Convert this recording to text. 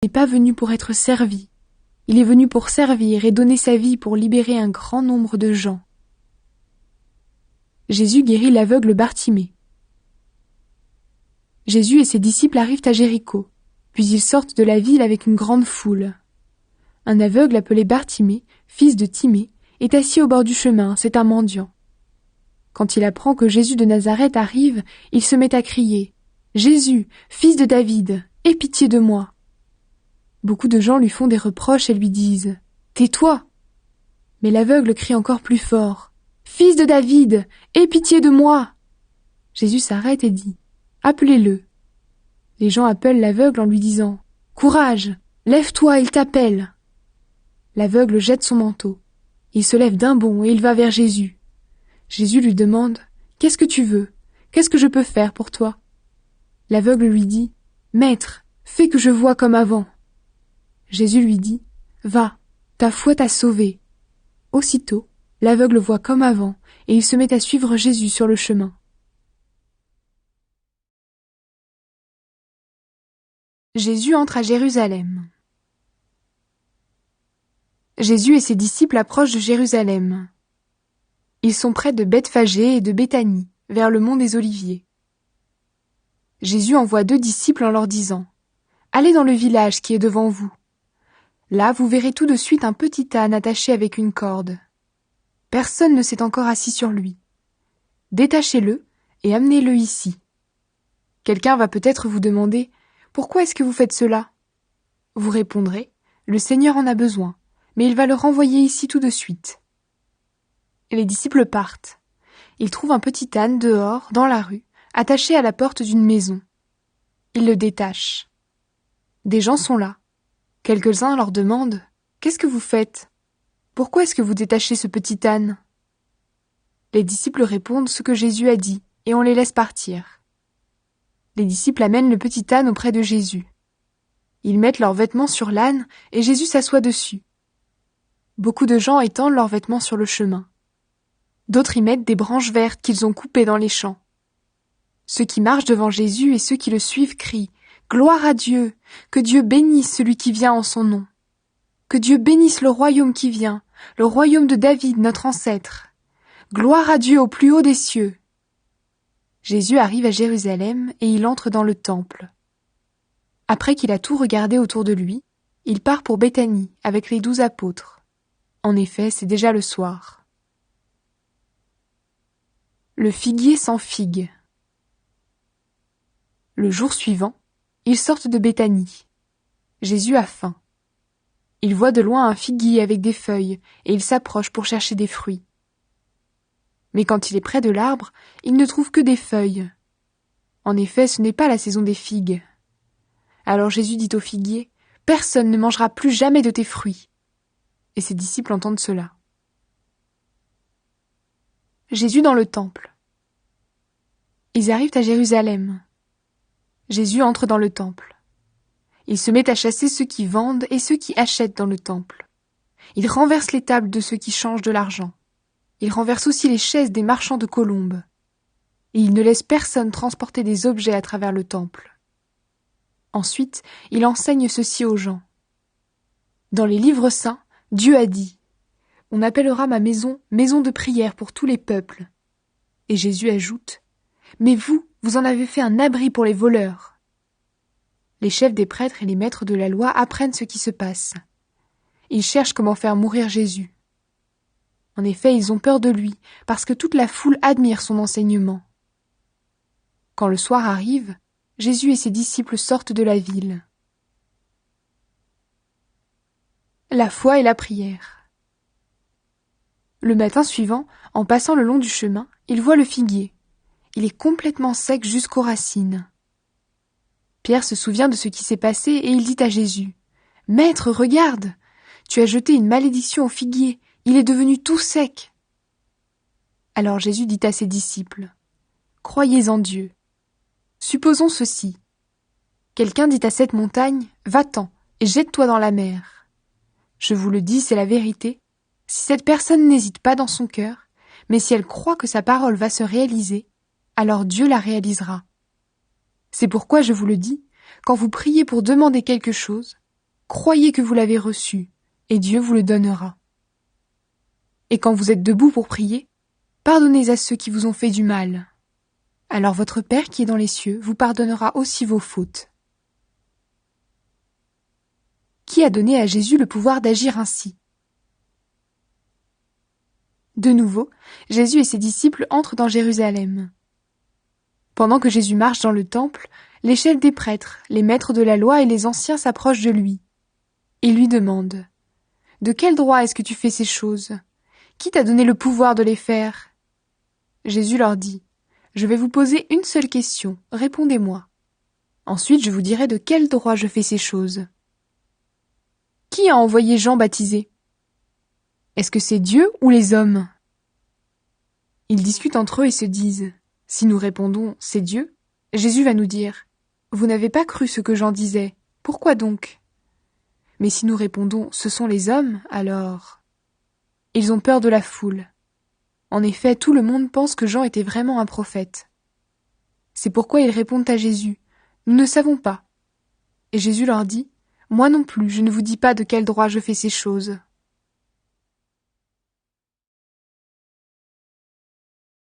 n'est pas venu pour être servi. Il est venu pour servir et donner sa vie pour libérer un grand nombre de gens. Jésus guérit l'aveugle Bartimée. Jésus et ses disciples arrivent à Jéricho, puis ils sortent de la ville avec une grande foule. Un aveugle appelé Bartimée, fils de Timée, est assis au bord du chemin, c'est un mendiant. Quand il apprend que Jésus de Nazareth arrive, il se met à crier « Jésus, fils de David, aie pitié de moi !» Beaucoup de gens lui font des reproches et lui disent « Tais-toi !» Mais l'aveugle crie encore plus fort « Fils de David, aie pitié de moi !» Jésus s'arrête et dit « Appelez-le !» Les gens appellent l'aveugle en lui disant « Courage, lève-toi, il t'appelle !» L'aveugle jette son manteau. Il se lève d'un bond et il va vers Jésus. Jésus lui demande « Qu'est-ce que tu veux ? Qu'est-ce que je peux faire pour toi ?» L'aveugle lui dit « Maître, fais que je voie comme avant. » Jésus lui dit « Va, ta foi t'a sauvé. » Aussitôt, l'aveugle voit comme avant et il se met à suivre Jésus sur le chemin. Jésus entre à Jérusalem. Jésus et ses disciples approchent de Jérusalem. Ils sont près de Bethphagée et de Béthanie, vers le mont des Oliviers. Jésus envoie 2 disciples en leur disant « Allez dans le village qui est devant vous. Là, vous verrez tout de suite un petit âne attaché avec une corde. Personne ne s'est encore assis sur lui. Détachez-le et amenez-le ici. Quelqu'un va peut-être vous demander « Pourquoi est-ce que vous faites cela ?» Vous répondrez « Le Seigneur en a besoin, mais il va le renvoyer ici tout de suite. » Les disciples partent. Ils trouvent un petit âne dehors, dans la rue, attaché à la porte d'une maison. Ils le détachent. Des gens sont là. Quelques-uns leur demandent « Qu'est-ce que vous faites ? Pourquoi est-ce que vous détachez ce petit âne ?» Les disciples répondent ce que Jésus a dit, et on les laisse partir. Les disciples amènent le petit âne auprès de Jésus. Ils mettent leurs vêtements sur l'âne, et Jésus s'assoit dessus. Beaucoup de gens étendent leurs vêtements sur le chemin. D'autres y mettent des branches vertes qu'ils ont coupées dans les champs. Ceux qui marchent devant Jésus et ceux qui le suivent crient « Gloire à Dieu ! Que Dieu bénisse celui qui vient en son nom ! Que Dieu bénisse le royaume qui vient, le royaume de David, notre ancêtre ! Gloire à Dieu au plus haut des cieux !» Jésus arrive à Jérusalem et il entre dans le temple. Après qu'il a tout regardé autour de lui, il part pour Béthanie avec les 12 apôtres. En effet, c'est déjà le soir. Le figuier sans figue. Le jour suivant, ils sortent de Béthanie. Jésus a faim. Il voit de loin un figuier avec des feuilles et il s'approche pour chercher des fruits. Mais quand il est près de l'arbre, il ne trouve que des feuilles. En effet, ce n'est pas la saison des figues. Alors Jésus dit au figuier « Personne ne mangera plus jamais de tes fruits. » Et ses disciples entendent cela. Jésus dans le temple. Ils arrivent à Jérusalem. Jésus entre dans le temple. Il se met à chasser ceux qui vendent et ceux qui achètent dans le temple. Il renverse les tables de ceux qui changent de l'argent. Il renverse aussi les chaises des marchands de colombes. Et il ne laisse personne transporter des objets à travers le temple. Ensuite, il enseigne ceci aux gens. Dans les livres saints, Dieu a dit « On appellera ma maison, maison de prière pour tous les peuples. » Et Jésus ajoute « Mais vous, vous en avez fait un abri pour les voleurs. » Les chefs des prêtres et les maîtres de la loi apprennent ce qui se passe. Ils cherchent comment faire mourir Jésus. En effet, ils ont peur de lui, parce que toute la foule admire son enseignement. Quand le soir arrive, Jésus et ses disciples sortent de la ville. La foi et la prière. Le matin suivant, en passant le long du chemin, il voit le figuier. Il est complètement sec jusqu'aux racines. Pierre se souvient de ce qui s'est passé et il dit à Jésus « Maître, regarde, tu as jeté une malédiction au figuier, il est devenu tout sec. » Alors Jésus dit à ses disciples « Croyez en Dieu. Supposons ceci. Quelqu'un dit à cette montagne « Va-t'en et jette-toi dans la mer. » Je vous le dis, c'est la vérité. Si cette personne n'hésite pas dans son cœur, mais si elle croit que sa parole va se réaliser, alors Dieu la réalisera. C'est pourquoi je vous le dis, quand vous priez pour demander quelque chose, croyez que vous l'avez reçu, et Dieu vous le donnera. Et quand vous êtes debout pour prier, pardonnez à ceux qui vous ont fait du mal. Alors votre Père qui est dans les cieux vous pardonnera aussi vos fautes. Qui a donné à Jésus le pouvoir d'agir ainsi? De nouveau, Jésus et ses disciples entrent dans Jérusalem. Pendant que Jésus marche dans le temple, les chefs des prêtres, les maîtres de la loi et les anciens s'approchent de lui. Ils lui demandent : « De quel droit est-ce que tu fais ces choses ? Qui t'a donné le pouvoir de les faire ? » Jésus leur dit : « Je vais vous poser une seule question, répondez-moi. Ensuite je vous dirai de quel droit je fais ces choses. Qui a envoyé Jean baptiser ? Est-ce que c'est Dieu ou les hommes ? » Ils discutent entre eux et se disent : « Si nous répondons : c'est Dieu, Jésus va nous dire : vous n'avez pas cru ce que Jean disait, pourquoi donc ? Mais si nous répondons : ce sont les hommes, alors... » Ils ont peur de la foule. En effet, tout le monde pense que Jean était vraiment un prophète. C'est pourquoi ils répondent à Jésus : « Nous ne savons pas. » Et Jésus leur dit : « Moi non plus, je ne vous dis pas de quel droit je fais ces choses. »